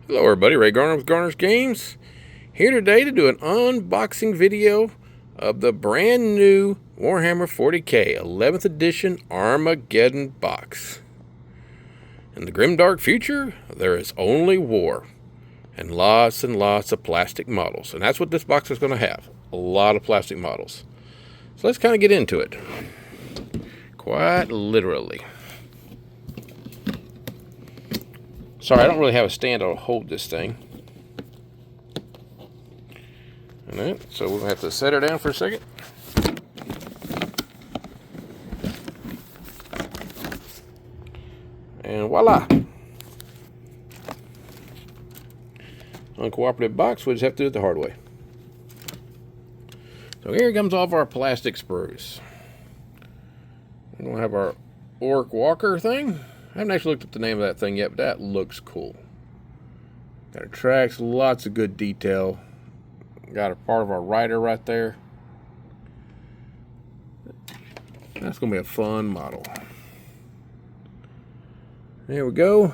Hello everybody, Ray Garner with Garner's Games, here today to do an unboxing video of the brand new Warhammer 40k 11th edition Armageddon Box. In the grimdark future, there is only war, and lots of plastic models, and that's what this box is going to have, a lot of plastic models. So let's kind of get into it, quite literally. Sorry, I don't really have a stand to hold this thing. Alright, so we'll have to set her down for a second. And voila! Uncooperative box, we just have to do it the hard way. So here comes all of our plastic sprues. We're going to have our Orc Walker thing. I haven't actually looked up the name of that thing yet, but that looks cool. Got our tracks, lots of good detail. Got a part of our rider right there. That's going to be a fun model. There we go.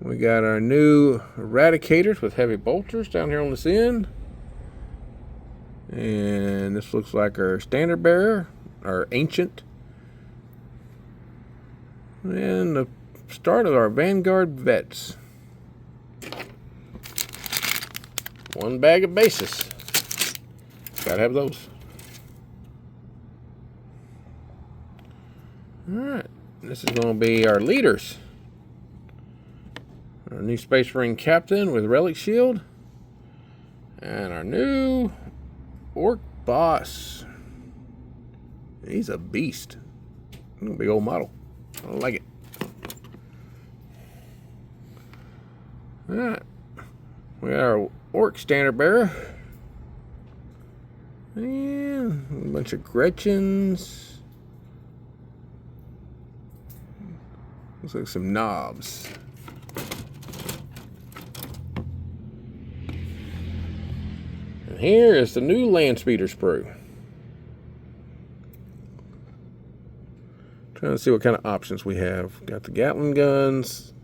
We got our new Eradicators with heavy bolters down here on this end. And this looks like our Standard Bearer, our Ancient. And the start of our Vanguard Vets. One bag of bases. Gotta have those. Alright, this is going to be our leaders. Our new Space Marine Captain with Relic Shield. And our new Orc Boss. He's a beast. A big old model. I like it. Alright. We got our Orc Standard Bearer. And a bunch of Gretchens. Looks like some knobs. And here is the new Land Speeder sprue. Trying to see what kind of options we have. Got the Gatling guns.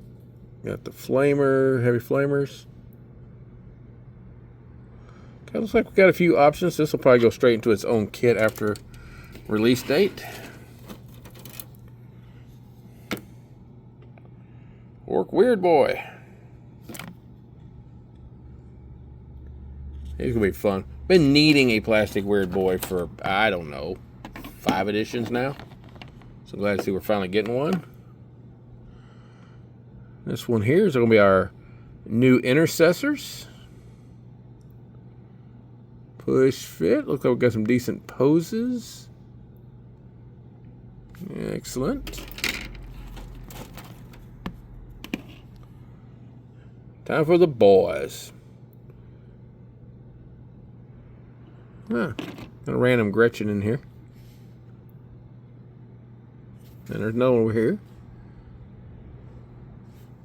Got the flamer, heavy flamers. Okay, looks like we got a few options. This will probably go straight into its own kit after release date. Orc Weird Boy. He's gonna be fun. Been needing a plastic Weird Boy for, I don't know, 5 editions now. So glad to see we're finally getting one. This one here is going to be our new Intercessors. Push fit. Looks like we've got some decent poses. Excellent. Time for the boys. Got a random Gretchen in here. And there's no one over here.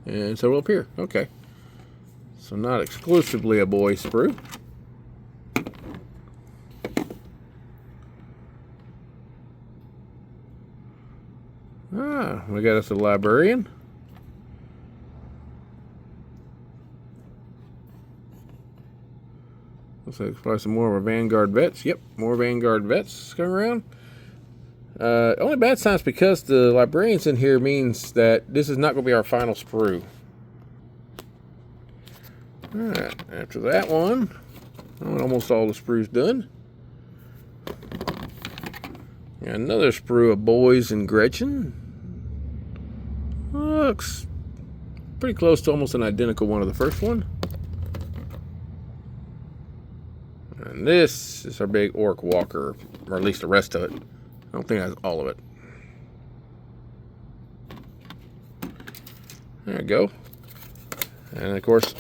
And so up here. Okay. So not exclusively a boy sprue. We got us a librarian. Looks like probably some more of our Vanguard Vets. Yep, more Vanguard Vets coming around. Only bad sign is because the librarian's in here means that this is not going to be our final sprue. Alright, after that one, almost all the sprues done. Got another sprue of boys and Gretchen. Looks pretty close to almost an identical one of the first one. And this is our big Orc Walker, or at least the rest of it. I don't think that's all of it. There we go. And of course,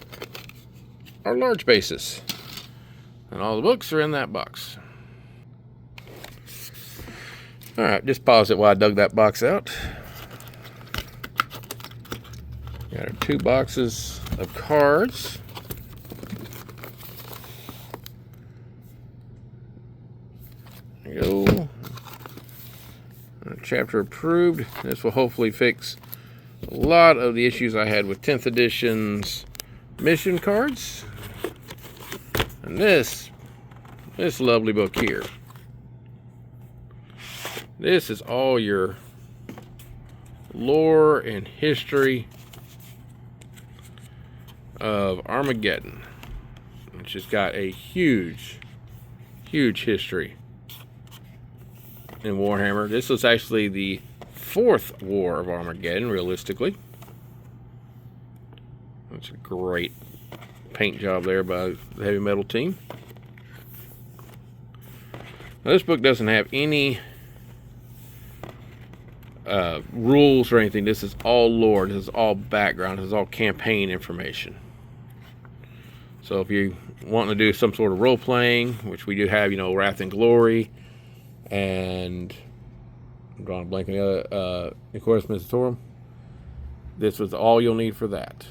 our large bases. And all the books are in that box. Alright, just pause it while I dug that box out. Got our 2 boxes of cards. There you go. Chapter approved. This will hopefully fix a lot of the issues I had with 10th edition's mission cards. And this lovely book here. This is all your lore and history of Armageddon, which has got a huge history in Warhammer. This was actually the 4th war of Armageddon, realistically. That's a great paint job there by the heavy metal team. Now, this book doesn't have any rules or anything. This is all lore. This is all background. This is all campaign information. So if you want to do some sort of role playing, which we do have, you know, Wrath and Glory, and I'm drawing a blank on the other, Inquisitus Mystitorum, this was all you'll need for that.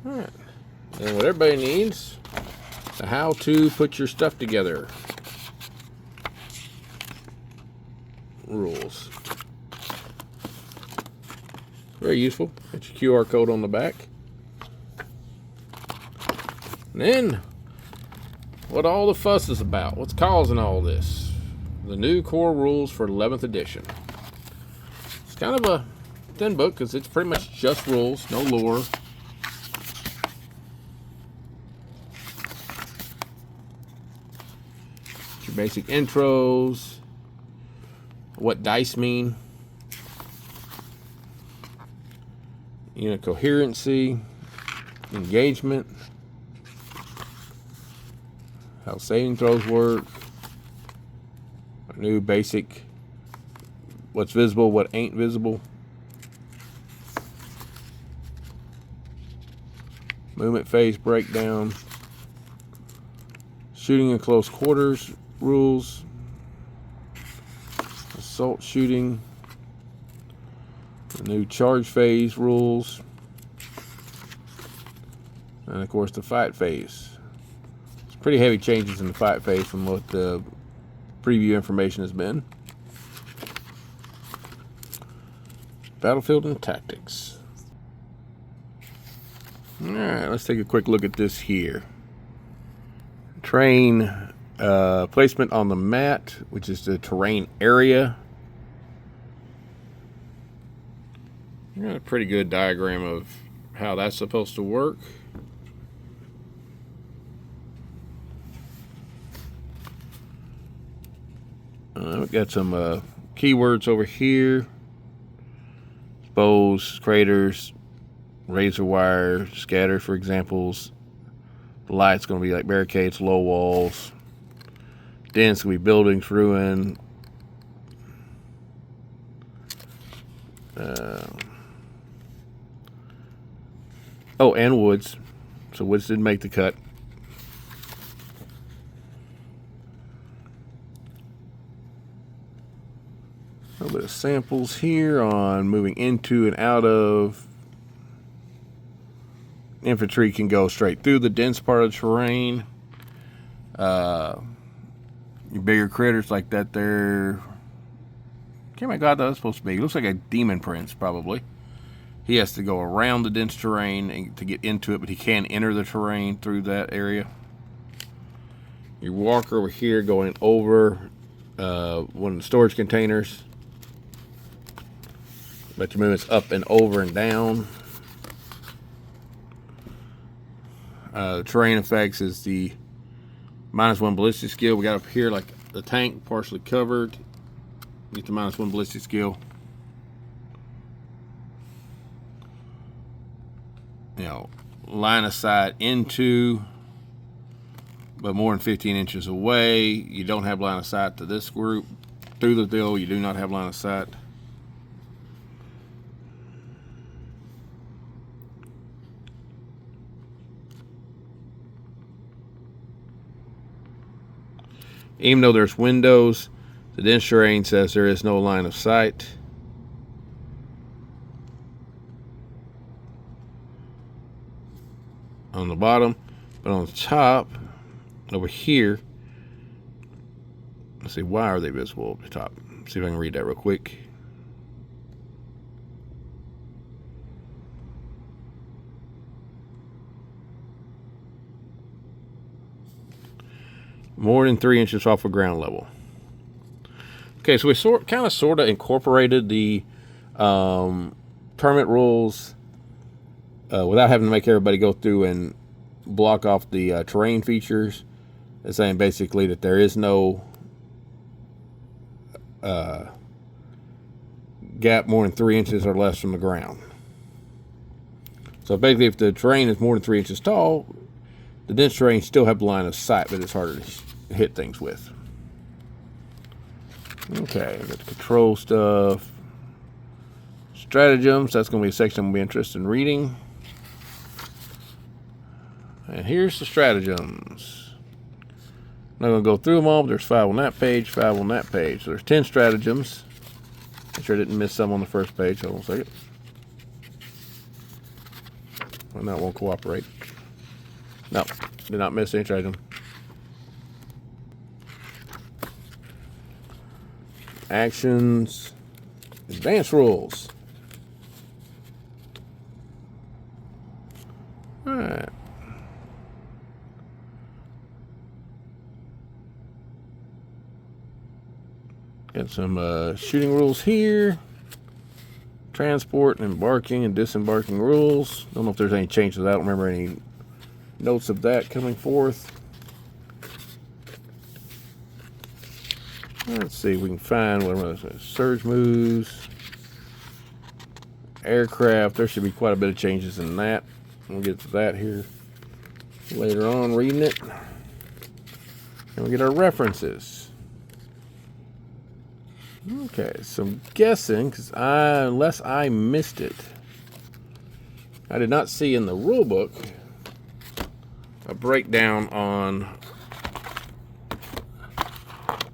All right. And what everybody needs, the how to put your stuff together rules. Very useful. Get your QR code on the back. And then, what all the fuss is about. What's causing all this? The new core rules for 11th edition. It's kind of a thin book because it's pretty much just rules, no lore. Your basic intros, what dice mean, unit coherency, engagement, how saving throws work, a new basic, what's visible, what ain't visible, movement phase breakdown, shooting in close quarters rules, assault shooting, the new charge phase rules, and of course the fight phase. It's pretty heavy changes in the fight phase from what the preview information has been. Battlefield and tactics. Alright, let's take a quick look at this here. Terrain placement on the mat, which is the terrain area. Got a pretty good diagram of how that's supposed to work. We've got some keywords over here. Bows, craters, razor wire, scatter for examples. The light's going to be like barricades, low walls. Den's going to be buildings, ruin. Oh, and woods. So woods didn't make the cut. A little bit of samples here on moving into and out of. Infantry can go straight through the dense part of the terrain. Your bigger critters like that there. Can't remember what that's supposed to be. It looks like a demon prince, probably. He has to go around the dense terrain to get into it, but he can enter the terrain through that area. Your walker over here going over one of the storage containers. But your movement's up and over and down. Terrain effects is the -1 ballistic skill. We got up here like the tank partially covered. Get the -1 ballistic skill. You know, line of sight into, but more than 15 inches away. You don't have line of sight to this group. Through the deal, you do not have line of sight. Even though there's windows, the dense terrain says there is no line of sight. On the bottom, but on the top, over here, let's see, why are they visible at the top? See if I can read that real quick. more than 3 inches off of ground level. Okay, so we sort of incorporated the tournament rules without having to make everybody go through and block off the terrain features. It's saying basically that there is no gap more than 3 inches or less from the ground. So basically, if the terrain is more than 3 inches tall, the dense terrain still have the line of sight, but it's harder to hit things with. Okay, got the control stuff. Stratagems, that's going to be a section I'm going to be interested in reading. And here's the stratagems. I'm not going to go through them all, but there's 5 on that page, 5 on that page. So there's 10 stratagems. Make sure I didn't miss some on the first page. Hold on a second. Well, that won't cooperate. No, did not miss any stratagem. Actions. Advanced rules. Alright. Got some shooting rules here. Transport and embarking and disembarking rules. Don't know if there's any changes. I don't remember any notes of that coming forth. Let's see if we can find what surge moves. Aircraft. There should be quite a bit of changes in that. We'll get to that here later on reading it. And we get our references. Okay, so I'm guessing, because unless I missed it, I did not see in the rule book a breakdown on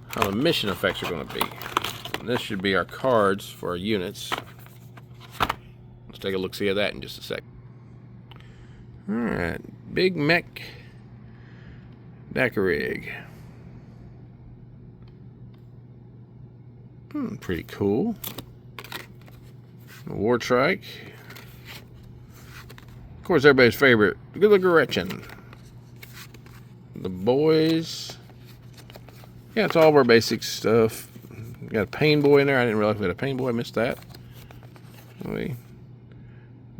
how the mission effects are going to be. And this should be our cards for our units. Let's take a look-see at that in just a sec. Alright, Big Mech Dakarig. Pretty cool. War Trike. Of course, everybody's favorite, Good Gretchen. The boys. Yeah, it's all of our basic stuff. Got a Pain Boy in there. I didn't realize we had a Pain Boy. I missed that.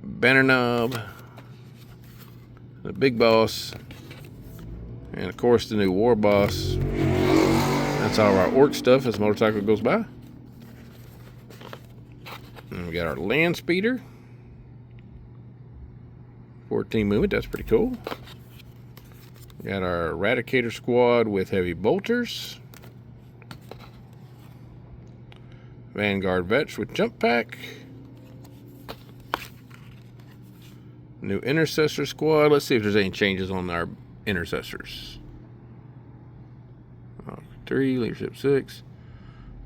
Banner Knob. The Big Boss. And of course, the new War Boss. That's all of our orc stuff as the motorcycle goes by. And we got our Land Speeder. 14 movement, that's pretty cool. We got our Eradicator Squad with heavy bolters. Vanguard Vets with jump pack. New Intercessor Squad. Let's see if there's any changes on our Intercessors. 3, Leadership 6.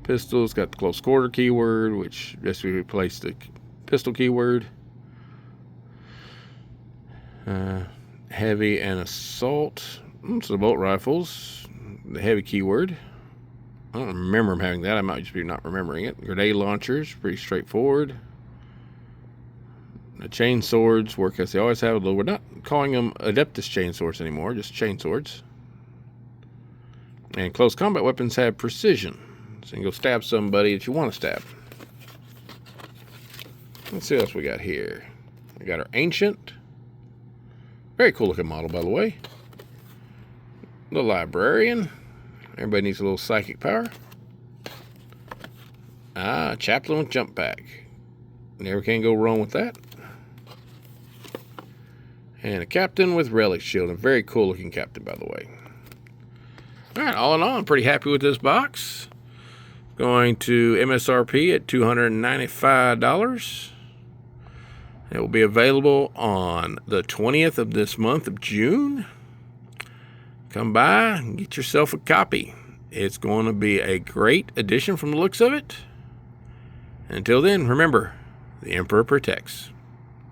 Pistols, got the close quarter keyword, which just we replaced the pistol keyword. Heavy and assault. So the bolt rifles, the heavy keyword. I don't remember having that. I might just be not remembering it. Grenade launchers, pretty straightforward. The chain swords work as they always have, although we're not calling them Adeptus chain swords anymore, just chain swords. And close combat weapons have precision. So you can go stab somebody that you want to stab. Let's see what else we got here. We got our Ancient. Very cool looking model, by the way. The Librarian. Everybody needs a little psychic power. Chaplain with jump pack. Never can go wrong with that. And a Captain with Relic Shield. A very cool looking Captain, by the way. Alright, all in all, I'm pretty happy with this box. Going to MSRP at $295. It will be available on the 20th of this month of June. Come by and get yourself a copy. It's going to be a great addition from the looks of it. Until then, remember, the Emperor protects.